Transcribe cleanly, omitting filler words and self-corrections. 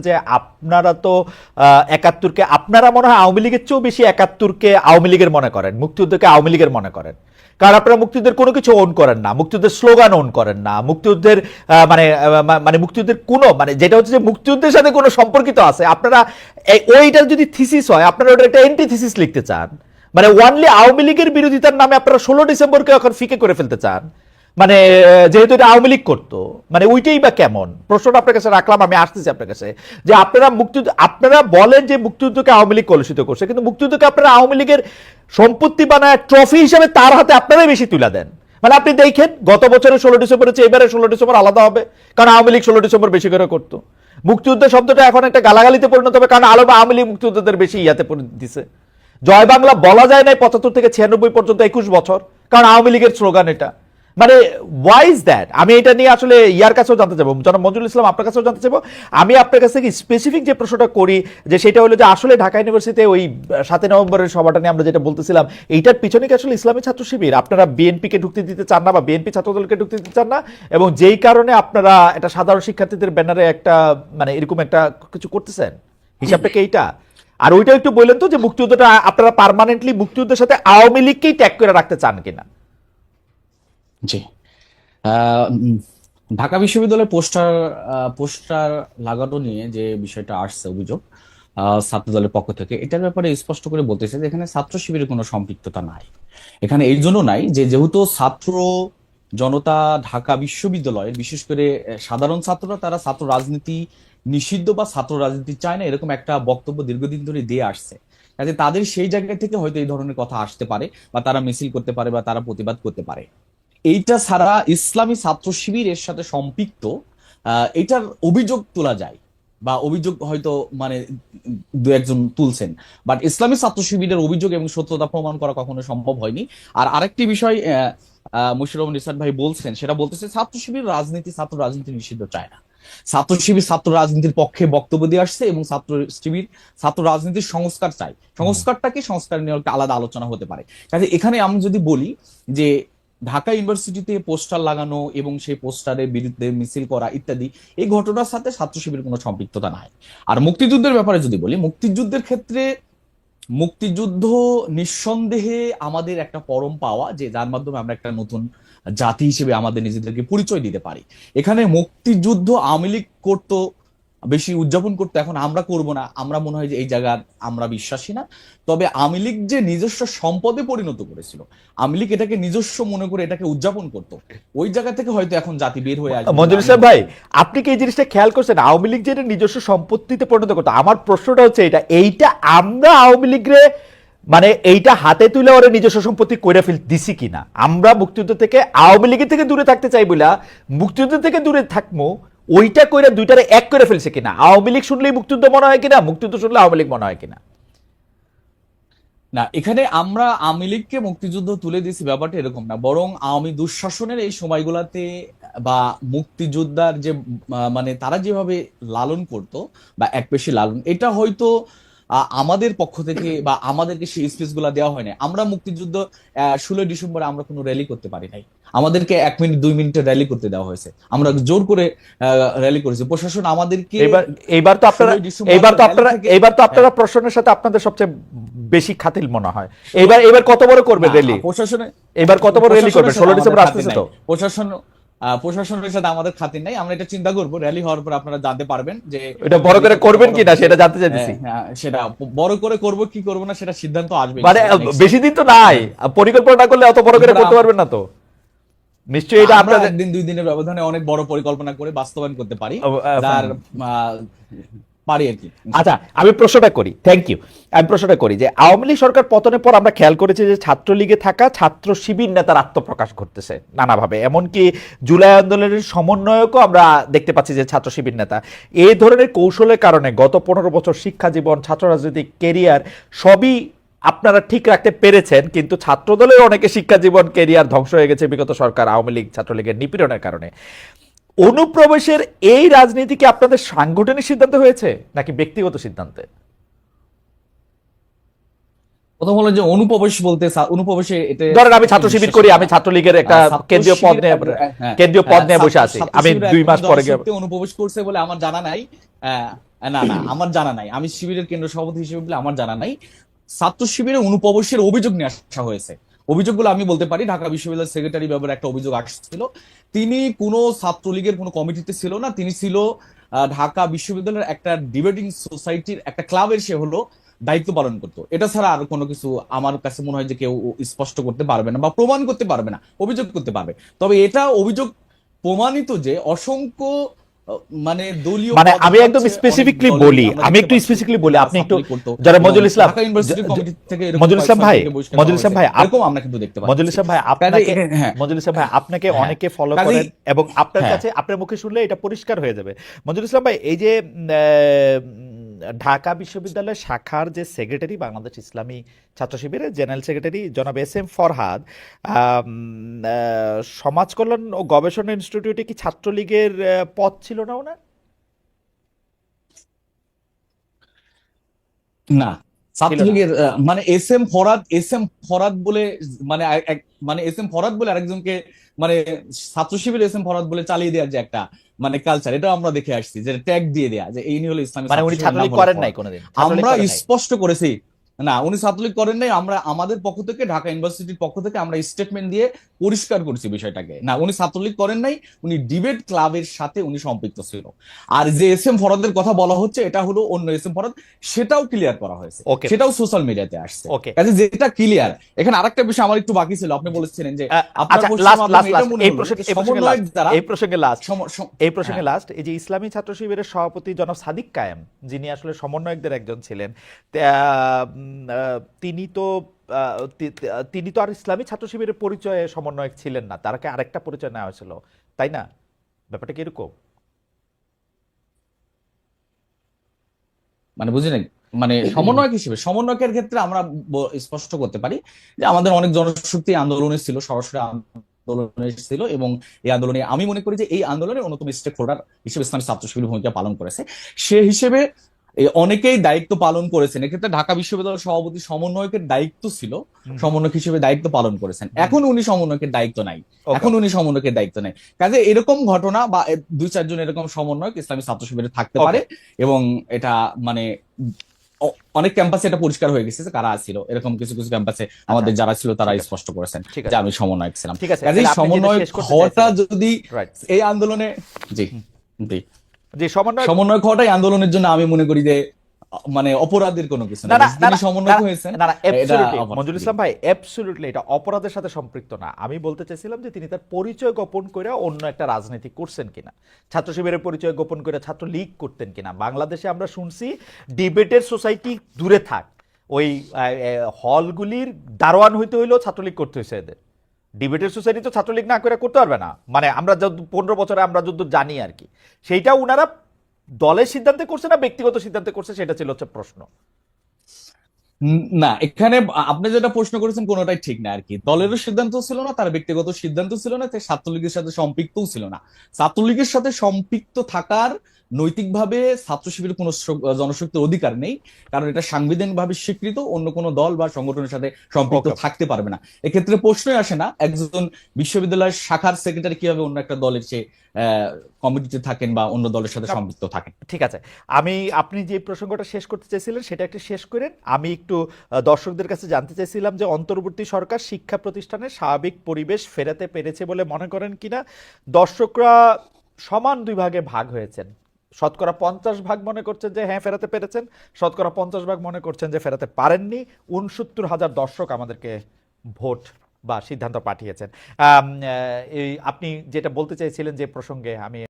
যে আপনারা তো ৭১-কে আপনারা মনে হয় আওয়ামী লীগের চেয়েও বেশি ৭১-কে আওয়ামী লীগের মনে করেন, মুক্তিযুদ্ধকে আওয়ামী লীগের মনে করেন। কারণ আপনারা মুক্তিযুদ্ধের কোনো কিছু ওন করেন না, মুক্তিযুদ্ধের স্লোগান ওন করেন না, মুক্তিযুদ্ধের মানে মানে মুক্তিযুদ্ধের কোনো মানে যেটা হচ্ছে যে মুক্তিযুদ্ধের সাথে কোনো সম্পর্কিত আছে আপনারা ওইটার যদি থিসিস হয় আপনারা ওটা একটা এন্টি থিসিস লিখতে চান, মানে ওয়ানলি আওয়ামী লীগের বিরোধিতার নামে আপনারা ১৬ ডিসেম্বরকে এখন ফিকে করে ফেলতে চান, মানে যেহেতু এটা আওয়ামী লীগ করতো, মানে ওইটাই বা কেমন? প্রশ্নটা আপনার কাছে রাখলাম, আমি আসতেছি আপনার কাছে যে আপনারা মুক্তিযুদ্ধ, আপনারা বলেন যে মুক্তিযুদ্ধকে আওয়ামী লীগ কলুষিত করছে, কিন্তু মুক্তিযুদ্ধকে আপনারা আওয়ামী লীগের সম্পত্তি বানায় ট্রফি হিসেবে তার হাতে আপনারাই বেশি তুলে দেন। মানে আপনি দেখেন গত বছরের ১৬ ডিসেম্বর হচ্ছে, এবারে ১৬ ডিসেম্বর আলাদা হবে, কারণ আওয়ামী লীগ ১৬ ডিসেম্বর বেশি করে করতো। মুক্তিযুদ্ধ শব্দটা এখন একটা গালাগালিতে পরিণত হবে, কারণ আওয়ামী লীগ মুক্তিযুদ্ধদের বেশি ইয়াতে দিছে। জয় বাংলা বলা যায় নাই ৭৫ থেকে ৯৬ পর্যন্ত ২১ বছর, কারণ আওয়ামী লীগের স্লোগান এটা। মানে ওয়াই ইজ দ্যাট? আমি এটা নিয়ে আসলে ইয়ার কাছেও জানতে চাইবো, জনাব মঞ্জুরুল ইসলাম আপনার কাছেও জানতে চাইবো। আমি আপনার কাছে কি স্পেসিফিক যে প্রশ্নটা করি যে সেটা হলো যে আসলে ঢাকা ইউনিভার্সিটিতে ওই ৭ই নভেম্বরের সভাটা নিয়ে আমরা যেটা বলতেছিলাম, এইটার পিছনে কি আসলে ইসলামী ছাত্র শিবির আপনারা বিএনপিকে ঢুকতে দিতে চান না বা বিএনপি ছাত্রদলকে ঢুকতে দিতে চান না, এবং যেই কারণে আপনারা এটা সাধারণ শিক্ষার্থীদের ব্যানারে একটা মানে এরকম একটা কিছু করতেছেন, হিসাবটা কি এইটা? আর ওইটা একটু বললেন তো যে মুক্তিযুদ্ধটা আপনারা পার্মানেন্টলি মুক্তিযুদ্ধের সাথে আওয়ামী লীগকেই ট্যাগ করে রাখতে চান কিনা? জি, ঢাকা বিশ্ববিদ্যালয়ের পোস্টার পোস্টার লাগানো নিয়ে যে বিষয়টা আসছে অভিযোগ ছাত্র দলের পক্ষ থেকে, এটার ব্যাপারে স্পষ্ট করে বলতেছে যে এখানে ছাত্র শিবিরের কোনো সম্পৃক্ততা নাই। এখানে এই জন্য নাই যে যেহেতু ছাত্র জনতা ঢাকা বিশ্ববিদ্যালয়ের বিশেষ করে সাধারণ ছাত্ররা তারা ছাত্র রাজনীতি নিষিদ্ধ বা ছাত্র রাজনীতি চায় না এরকম একটা বক্তব্য দীর্ঘদিন ধরে দিয়ে আসছে, কাজে তাদের সেই জায়গা থেকে হয়তো এই ধরনের কথা আসতে পারে বা তারা মিছিল করতে পারে বা তারা প্রতিবাদ করতে পারে। এইটা ছাড়া ইসলামী ছাত্র শিবির এর সাথে সম্পৃক্ত এটার অভিযোগ তোলা যায় বা অভিযোগ হয়তো মানে দু একজন তুলছেন, বাট ইসলামী ছাত্র শিবিরের অভিযোগ এবং সত্যতা প্রমাণ করা কখনো সম্ভব হয়নি। আর আরেকটি বিষয় মুশির রহমান ইসলাম ভাই বলছেন, সেটা বলতেছে ছাত্র শিবির রাজনীতি ছাত্র রাজনীতি নিষিদ্ধ চায় না। ছাত্র শিবির ছাত্র রাজনীতির পক্ষে বক্তব্য দিয়ে আসছে এবং ছাত্র শিবির ছাত্র রাজনীতির সংস্কার চাই। সংস্কারটা কি, সংস্কার নিয়ে একটা আলাদা আলোচনা হতে পারে। কাজে এখানে আমি যদি বলি যে ঢাকা ইউনিভার্সিটিতে পোস্টার লাগানো এবং সেই পোস্টারের বিরুদ্ধে মিছিল করা ইত্যাদি এই ঘটনার সাথে ছাত্র শিবিরের কোনো সম্পৃক্ততা নাই। আর মুক্তিযুদ্ধের ব্যাপারে যদি বলি, মুক্তিযুদ্ধের ক্ষেত্রে মুক্তিযুদ্ধ নিঃসন্দেহে আমাদের একটা পরম পাওয়া, যে যার মাধ্যমে আমরা একটা নতুন জাতি হিসেবে আমাদের নিজেদেরকে পরিচয় দিতে পারি। এখানে মুক্তিযুদ্ধ আওয়ামী লীগ করতো, বেশি উদযাপন করতো, এখন আমরা করব না, আমরা মনে হয় যে এই জায়গার আমরা বিশ্বাসী না। তবে আওয়ামী লীগ যে নিজস্ব সম্পদে পরিণত করেছিল, আওয়ামী লীগ এটাকে নিজস্ব মনে করে এটাকে উদযাপন করতো, ওই জায়গা থেকে হয়তো এখন জাতি বের হয়ে আসবে। মঞ্জুর ইসলাম ভাই, আপনি কি এই জিনিসটা খেয়াল করছেন আওয়ামী লীগ যেটা নিজস্ব সম্পত্তিতে পরিণত করতো? আমার প্রশ্নটা হচ্ছে এইটা আমরা আওয়ামী লীগরে মানে এইটা হাতে তুলে ওরা নিজস্ব সম্পত্তি করে দিছি কিনা? আমরা মুক্তিযুদ্ধ থেকে আওয়ামী লীগের থেকে দূরে থাকতে চাই বলে মুক্তিযুদ্ধ থেকে দূরে থাকবো, ওইটা করে দুইটারে এক করে ফেলছে কিনা? আওয়ামী লীগ শুনলেই মুক্তিযুদ্ধ মনে হয় কিনা, মুক্তিযুদ্ধ শুনলে আওয়ামী লীগ মনে হয় কিনা? না, এখানে আমরা আওয়ামী লীগকে মুক্তিযুদ্ধ তুলে দিয়েছি ব্যাপারটা এরকম না, বরং আওয়ামী দুঃশাসনের এই সময়গুলাতে বা মুক্তিযোদ্ধার যে মানে তারা যেভাবে লালন করত বা এক পেশি লালন, এটা হয়তো আমাদের পক্ষ থেকে বা আমাদেরকে সেই স্পেস গুলা দেওয়া হয় না। আমরা মুক্তিযুদ্ধ 16 ডিসেম্বরে আমরা কোনো র্যালি করতে পারি নাই, আমাদেরকে 1 মিনিট 2 মিনিটের র্যালি করতে দেওয়া হয়েছে, আমরা জোর করে র্যালি করেছি, প্রশাসন আমাদেরকে। এইবার তো আপনারা প্রশাসনের সাথে আপনাদের সবচেয়ে বেশি খাতিল মনে হয়। এবার কত বড় করবে র্যালি? প্রশাসনে এবার কত বড় র্যালি করবে? 16 ডিসেম্বর আসতেছে তো। প্রশাসনের সাথে আমাদের খাতির নাই, আমরা এটা চিন্তা করবো র্যালি হওয়ার পর আপনারা জানতে পারবেন যে এটা বড় করে করবেন কিনা সেটা জানতে চাইছি। সেটা বড় করে করব কি করব না সেটা সিদ্ধান্ত আসবে, মানে বেশি দিন তো নাই, পরিকল্পনা না করলে অত বড় করে করতে পারবেন না তো নিশ্চয়ই। এটা আমরা একদিন 2 দিনের ব্যবধানে অনেক বড় পরিকল্পনা করে বাস্তবায়ন করতে পারি, যার পারি আর কি। আচ্ছা, আমি প্রশ্নটা করি, থ্যাংক ইউ। আমি প্রশ্নটা করি যে আওয়ামী লীগ সরকার পতনের পর আমরা খেয়াল করেছি যে ছাত্রলীগে থাকা ছাত্র শিবির নেতার আত্মপ্রকাশ ঘটতেছে নানাভাবে, এমনকি জুলাই আন্দোলনের সমন্বয়কও আমরা দেখতে পাচ্ছি যে ছাত্র শিবির নেতা। এই ধরনের কৌশলের কারণে গত 15 বছর শিক্ষা জীবন, ছাত্র রাজনৈতিক কেরিয়ার সবই আপনারা ঠিক রাখতে পেরেছেন, কিন্তু ছাত্রদলের অনেকে শিক্ষা জীবন কেরিয়ার ধ্বংস হয়ে গেছে বিগত সরকার আওয়ামী লীগ ছাত্রলীগের নিপীড়নের কারণে। অনুপ্রবেশের এই রাজনীতি কি আপনাদের সাংগঠনিক সিদ্ধান্ত হয়েছে নাকি ব্যক্তিগত সিদ্ধান্তে? প্রথম হলো যে অনুপ্রবেশ বলতে, অনুপ্রবেশে এটা ধরেন আমি ছাত্র শিবির করি, আমি ছাত্রলীগের একটা কেন্দ্রীয় পদ নিয়ে বসে আছি, আমি 2 মাস পরে গিয়ে অনুপ্রবেশ করছে বলে আমার জানা নাই। না না, আমার জানা নাই, আমি শিবিরের কেন্দ্র সভাপতি হিসেবে বলে আমার জানা নাই। ছাত্র শিবিরে অনুপ্রবেশের অভিযোগ নিয়ে আসা হয়েছে। অভিযোগগুলো আমি বলতে পারি। ঢাকা বিশ্ববিদ্যালয়ের সেক্রেটারি ব্যাপারে একটা অভিযোগ আসছিল। তিনি কোনো ছাত্রলীগের কোনো কমিটিতে ছিল না, তিনি ছিল ঢাকা বিশ্ববিদ্যালয়ের একটা ডিবেটিং সোসাইটির একটা ক্লাবের সে হলো দায়িত্ব পালন করতো। এটা ছাড়া আর কোনো কিছু আমার কাছে মনে হয় যে কেউ স্পষ্ট করতে পারবে না বা প্রমাণ করতে পারবে না, অভিযোগ করতে পারবে। তবে এটা অভিযোগ প্রমাণিত যে অসংখ্য মানে দলীয় মানে পদ আমি একদম হচ্ছে অনেক স্পেসিফিকলি দলের বলি, আমরা আমি দেখতে একটু পাচ্ছি স্পেসিফিকলি বলি, যারা আপনি একটু, ছাত্রলীগ করতো। যারা এবং মজুল ইসলাম, ঢাকা ইউনিভার্সিটির কমিটি থেকে এরকম মজুল ইসলাম কয়েক ভাই, ছাত্রকে বহিষ্কার মজুল করা ইসলাম হয়েছে, ভাই এরকম আমরা কিন্তু দেখতে মজুল পাচ্ছি। ইসলাম ভাই কাজে আপনাকে, হ্যাঁ মজুল ইসলাম ভাই আপনাকে হ্যাঁ অনেকে ফলো কাজে করেন এবং আপনার হ্যাঁ কাছে, আপনার মুখে শুনলে এটা পরিষ্কার হয়ে যাবে। মজুল ইসলাম ভাই, এই যে ঢাকা বিশ্ববিদ্যালয়ের শাখার যে সেক্রেটারি, বাংলাদেশ ইসলামী ছাত্র শিবিরের জেনারেল সেক্রেটারি জনাব এস এম ফরহাদ, সমাজ কল্যাণ ও গবেষণা ইনস্টিটিউটে কি ছাত্রলীগের পদ ছিল না ওনার? না, ছিল না? ছাত্রলীগের মানে এস এম ফরাদ বলে মানে মানে এস এম ফরাদ বলে আরেকজনকে মানে ছাত্র শিবির এস এম ফরাদ বলে চালিয়ে দেওয়ার যে একটা মানে কালচার, এটা আমরা দেখে আসছি, যে ট্যাগ দিয়ে দেয়া যে এই নিয়ে হলো ইসলামী মানে ছাত্র উনি শিবিরের নাম ছাত্রলীগ হলো করেন নাই ফরাদ। কোনোদিন? ছাত্রলীগ আমরা করেন নাই? স্পষ্ট করেছি, না উনি ছাত্রলীগ করেন নাই। আমরা আমাদের পক্ষ থেকে, ঢাকা ইউনিভার্সিটির পক্ষ থেকে আমরা স্টেটমেন্ট দিয়ে পরিষ্কার করেছি বিষয়টাকে। না, উনি ছাত্রলীগ করেন নাই, উনি ডিবেট ক্লাবের সাথে উনি সম্পৃক্ত ছিল। আর যে এস এম ফরাদের কথা বলা হচ্ছে এটা হলো অন্য এস এম ফরাদ, সেটাও ক্লিয়ার করা হয়েছে, ওকে, সেটাও সোশ্যাল মিডিয়াতে আসছে। ওকে। কাজে যেটা ক্লিয়ার। এখানে আরেকটা বিষয় আমার একটু বাকি ছিল, আপনি বলেছিলেন যে আপনার আচ্ছা, পশ্চিম লাস্ট মাধ্যমে লাস্ট এটা লাস্ট মনে এই হলো প্রসঙ্গে, যে এই প্রসঙ্গে সমন্বয়ক লাস্ট, দ্বারা এই প্রসঙ্গে লাস্ট, এই প্রসঙ্গে হ্যাঁ লাস্ট, এই যে ইসলামী ছাত্র শিবিরের সভাপতি জনাব সাদিক কায়েম, যিনি আসলে সমন্বয়কদের একজন ছিলেন, তিনি তো তিনি তো আর ইসলামী ছাত্র শিবিরের পরিচয়ে সমন্বয়ক ছিলেন না, তারকে আরেকটা পরিচয় নেওয়া হয়েছিল, তাই না? ব্যাপারটা কি এরকম? মানে বুঝি নাই। মানে সমন্বয়ক হিসেবে, সমন্বয়কের ক্ষেত্রে আমরা স্পষ্ট করতে পারি যে আমাদের অনেক জনশক্তি আন্দোলনে ছিল, সরাসরি আন্দোলনে ছিল, এবং এই আন্দোলনে আমি মনে করি যে এই আন্দোলনের অন্যতম স্টেক হোল্ডার হিসেবে ইসলামী ছাত্র শিবির ভূমিকা পালন করেছে। সে হিসেবে অনেকেই দায়িত্ব পালন করেছেন। এক্ষেত্রে ঢাকা বিশ্ববিদ্যালয়ের সভাপতি সমন্বয়কের দায়িত্ব ছিল, সমন্বয়ক হিসেবে দায়িত্ব পালন করেছেন। এখন উনি সমন্বয়কের দায়িত্ব নাই, এখন উনি সমন্বয়কের দায়িত্ব নেই। কাজে এরকম ঘটনা বা দুই চারজন এরকম সমন্বয়ক ইসলামী ছাত্র শিবিরে থাকতে পারে, এবং এটা মানে অনেক ক্যাম্পাসে এটা পরিষ্কার হয়ে গেছে যে কারা ছিল। এরকম কিছু কিছু ক্যাম্পাসে আমাদের যারা ছিল তারা স্পষ্ট করেছেন যে আমি সমন্বয়ক ছিলাম। ঠিক আছে, কাজে সমন্বয়ক হওয়াটা যদি রাইট, এই আন্দোলনে, জি জি, যে সমন্বয়, সমন্বয়ক হওয়াটাই আন্দোলনের জন্য আমি মনে করি যে মানে অপরাধের কোনো কিছু না না। না না তিনি না সমন্বয়ক হয়েছেন, না না, এটা অ্যাবসলিউটলি অপরাধ। মঞ্জুর ইসলাম ভাই, অ্যাবসলিউটলি এটা অপরাধের সাথে সম্পৃক্ত না। আমি বলতে চাইছিলাম যে তিনি তার পরিচয় গোপন করে অন্য একটা রাজনীতি করছেন কিনা, ছাত্র শিবিরের পরিচয় গোপন করে ছাত্র লীগ করতেন কিনা। বাংলাদেশে আমরা শুনছি ডিবেটের সোসাইটি দূরে থাক, ওই হলগুলির দারোয়ান হইতে হইলেও ছাত্রলীগ করতে হয়েছে এদের। ডিবেটের সোসাইটি তো ছাত্রলীগ না করে করতে পারবে না, মানে আমরা যত 15 বছরে আমরা যত জানি আর কি, সেইটা উনারা দলের সিদ্ধান্তে করছে না ব্যক্তিগত সিদ্ধান্তে করছে, সেটা ছিল হচ্ছে প্রশ্ন। না, এখানে আপনি যেটা প্রশ্ন করেছেন কোনোটাই ঠিক না আর কি। দলেরও সিদ্ধান্ত ছিল না, তার ব্যক্তিগত সিদ্ধান্ত ছিল না, তাই ছাত্রলীগের সাথে সম্পৃক্তও ছিল না। ছাত্রলীগের সাথে সম্পৃক্ত থাকার নৈতিকভাবে ছাত্র শিবিরের কোনো জনশক্তির অধিকার নেই, কারণ এটা সাংবিধানিকভাবে স্বীকৃত। অন্য কোনো দল বা সংগঠনের সাথে সম্পৃক্ত থাকতে পারবে না। এক্ষেত্রে প্রশ্নই আসে না একজন বিশ্ববিদ্যালয়ের শাখার সেক্রেটারি কিভাবে অন্য একটা দলের চেয়ে কমিটিতে থাকেন বা অন্য দলের সাথে সম্পৃক্ত থাকেন। ঠিক আছে, আমি, আপনি যে প্রসঙ্গটা শেষ করতে চাইছিলেন সেটা একটু শেষ করেন। আমি একটু দর্শকদের কাছে জানতে চাইছিলাম যে অন্তর্বর্তী সরকার শিক্ষা প্রতিষ্ঠানে স্বাভাবিক পরিবেশ ফেরাতে পেরেছে বলে মনে করেন কিনা। দর্শকরা সমান দুই ভাগে ভাগ হয়েছেন, শতকরা 50 ভাগ মনে করছেন যে হ্যাঁ ফেরাতে পেরেছেন, শতকরা 50 ভাগ মনে করছেন যে ফেরাতে পারেননি। 69,000 দর্শক আমাদেরকে ভোট বা সিদ্ধান্ত পাঠিয়েছেন। এই আপনি যেটা বলতে চাইছিলেন যে প্রসঙ্গে, আমি